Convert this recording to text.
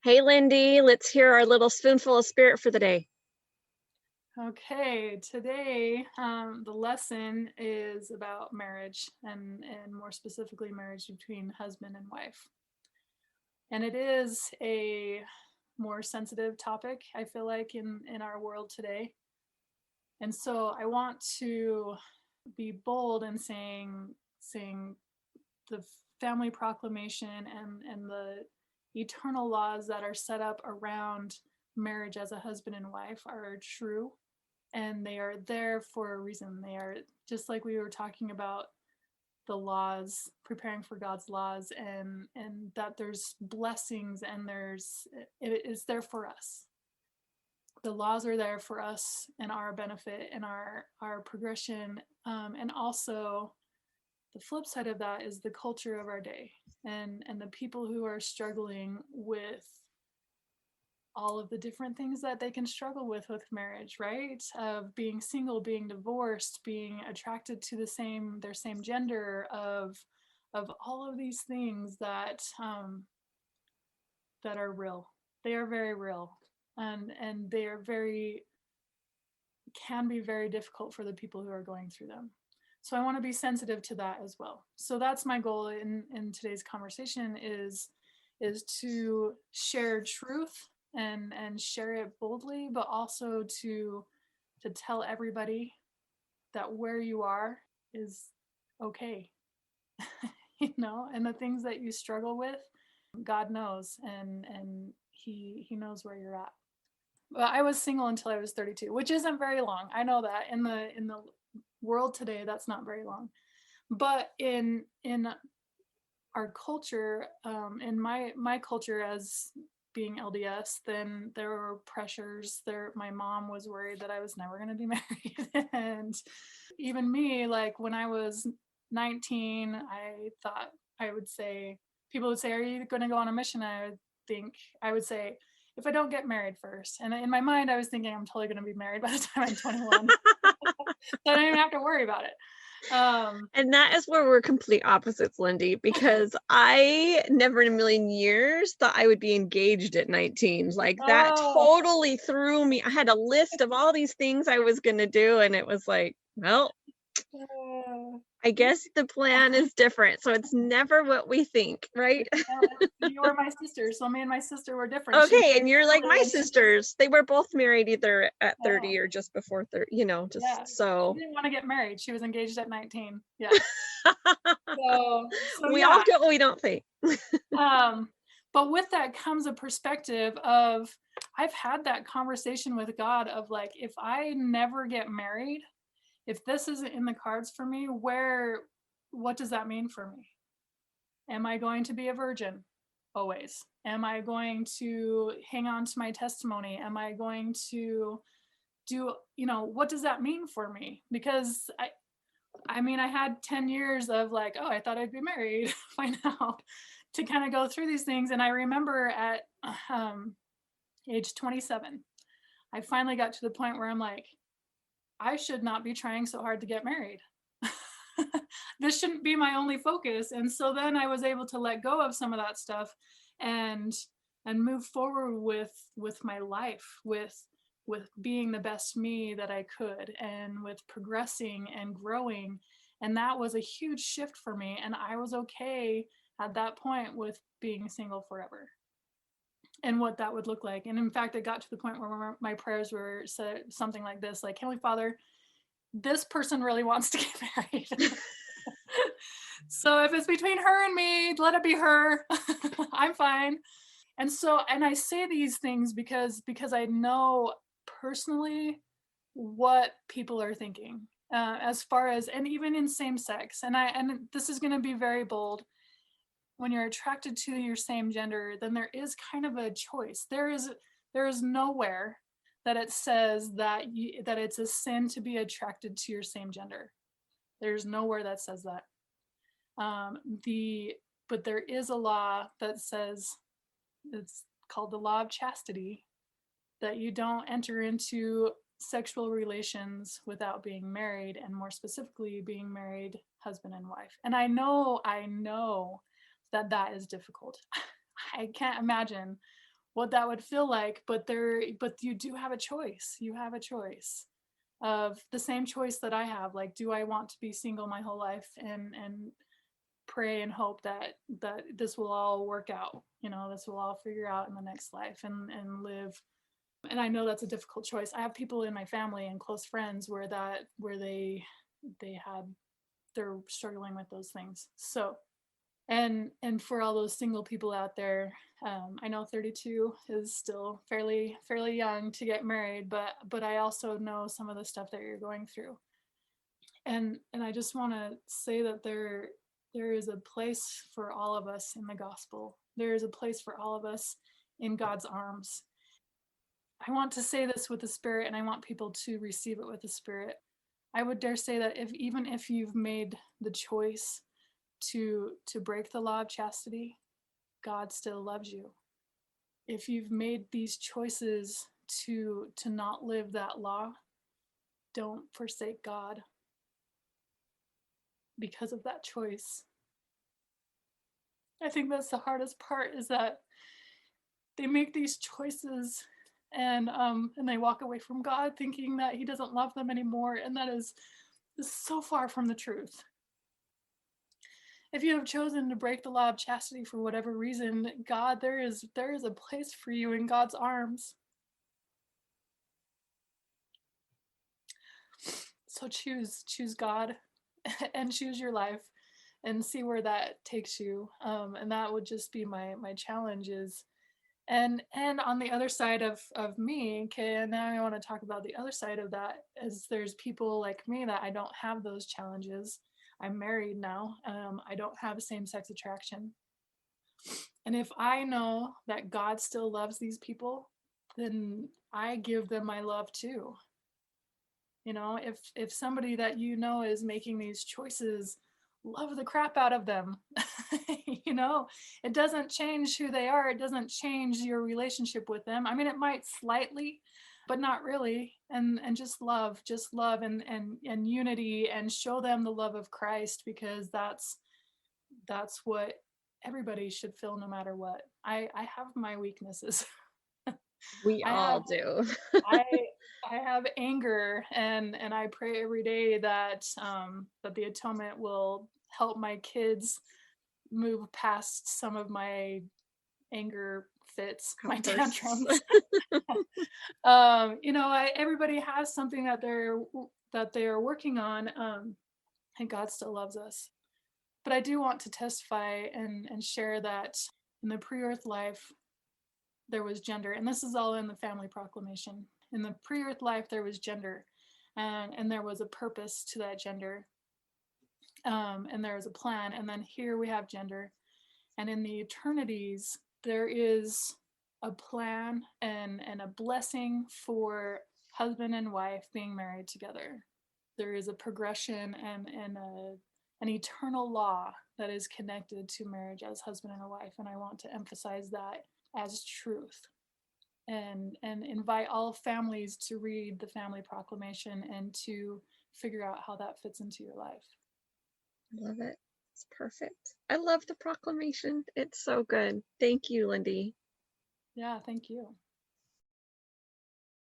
Hey, Lindy, let's hear our little spoonful of spirit for the day. Okay, today the lesson is about marriage and more specifically marriage between husband and wife. And it is a more sensitive topic, I feel like, in our world today. And so I want to be bold in saying the family proclamation and the eternal laws that are set up around marriage as a husband and wife are true, and they are there for a reason. They are just like we were talking about the laws, preparing for God's laws, and that there's blessings and it is there for us. The laws are there for us and our benefit and our progression, and also the flip side of that is the culture of our day and the people who are struggling with all of the different things that they can struggle with marriage, right? Of being single, being divorced, being attracted to their same gender, of all of these things that are real. They are very real, and they are very can be very difficult for the people who are going through them. So I want to be sensitive to that as well. So that's my goal in today's conversation is to share truth and share it boldly, but also to tell everybody that where you are is okay. And the things that you struggle with, God knows, and he knows where you're at. Well, I was single until I was 32, which isn't very long. I know that in the world today, that's not very long. But in our culture, in my culture as being LDS, then there were pressures. There, my mom was worried that I was never going to be married, and even me, like when I was 19, I thought I would say people would say, "Are you going to go on a mission?" I would say, "If I don't get married first." And in my mind, I was thinking I'm totally going to be married by the time I'm 21, so I don't even have to worry about it. Um, And that is where we're complete opposites, Lindy, because I never in a million years thought I would be engaged at 19. Like that oh, totally threw me. I had a list of all these things I was going to do, and it was like, well, uh, I guess the plan is different. So it's never what we think, right? no, you were my sister, so me and my sister were different. She Okay, married and you're like early my when she was, sisters. They were both married either at oh, 30 or just before 30, yeah. just She so. didn't want to get married. She was engaged at 19. Yeah. So We yeah. all get what we don't think. Um, but with that comes a perspective of I've had that conversation with God of like, if I never get married, if this isn't in the cards for me, what does that mean for me? Am I going to be a virgin always? Am I going to hang on to my testimony? Am I going to what does that mean for me? Because I mean, I had 10 years of like, oh, I thought I'd be married by now to kind of go through these things. And I remember at um, age 27, I finally got to the point where I'm like, I should not be trying so hard to get married. This shouldn't be my only focus. And so then I was able to let go of some of that stuff and move forward with my life, with being the best me that I could, and with progressing and growing. And that was a huge shift for me, and I was okay at that point with being single forever and what that would look like. And in fact, it got to the point where my prayers were said something like this, like, Heavenly Father, this person really wants to get married. So if it's between her and me, let it be her. I'm fine. And I say these things because I know personally what people are thinking, as far as, and even in same sex. And this is going to be very bold. When you're attracted to your same gender, then there is kind of a choice. There is nowhere that it says that it's a sin to be attracted to your same gender. There's nowhere that says that. Um, the but there is a law that says, it's called the law of chastity, that you don't enter into sexual relations without being married, and more specifically being married husband and wife. And I know that that is difficult. I can't imagine what that would feel like, but you do have a choice. You have a choice of the same choice that I have. Like, do I want to be single my whole life and pray and hope that this will all work out, this will all figure out in the next life and live. And I know that's a difficult choice. I have people in my family and close friends where they're struggling with those things. So, and for all those single people out there, I know 32 is still fairly young to get married, but I also know some of the stuff that you're going through. And I just want to say that there is a place for all of us in the gospel. There is a place for all of us in God's arms. I want to say this with the Spirit, and I want people to receive it with the Spirit. I would dare say that even if you've made the choice to break the law of chastity, God still loves you. If you've made these choices to not live that law, don't forsake God because of that choice. I think that's the hardest part, is that they make these choices and they walk away from God thinking that he doesn't love them anymore, and that is so far from the truth. If you have chosen to break the law of chastity for whatever reason, God, there is a place for you in God's arms. So choose God and choose your life and see where that takes you. And that would just be my challenge is. And on the other side of me, okay, and now I want to talk about the other side of that, is there's people like me that I don't have those challenges. I'm married now. I don't have same-sex attraction. And if I know that God still loves these people, then I give them my love too. If somebody that is making these choices, love the crap out of them. It doesn't change who they are. It doesn't change your relationship with them. I mean, it might slightly, but not really. And just love and unity, and show them the love of Christ, because that's what everybody should feel no matter what. I have my weaknesses. We I all have do. I I have anger, and I pray every day that that the atonement will help my kids move past some of my anger fits, my Outbursts. tantrums. Everybody has something that they're working on, and God still loves us. But I do want to testify and share that in the pre-earth life there was gender, and this is all in the family proclamation. In the pre-earth life there was gender, and there was a purpose to that gender, and there was a plan. And then here we have gender, and in the eternities there is a plan and a blessing for husband and wife being married together. There is a progression and an eternal law that is connected to marriage as husband and a wife, and I want to emphasize that as truth, and invite all families to read the family proclamation and to figure out how that fits into your life. Love it. It's perfect. I love the proclamation. It's so good. Thank you, Lindy. Yeah, thank you.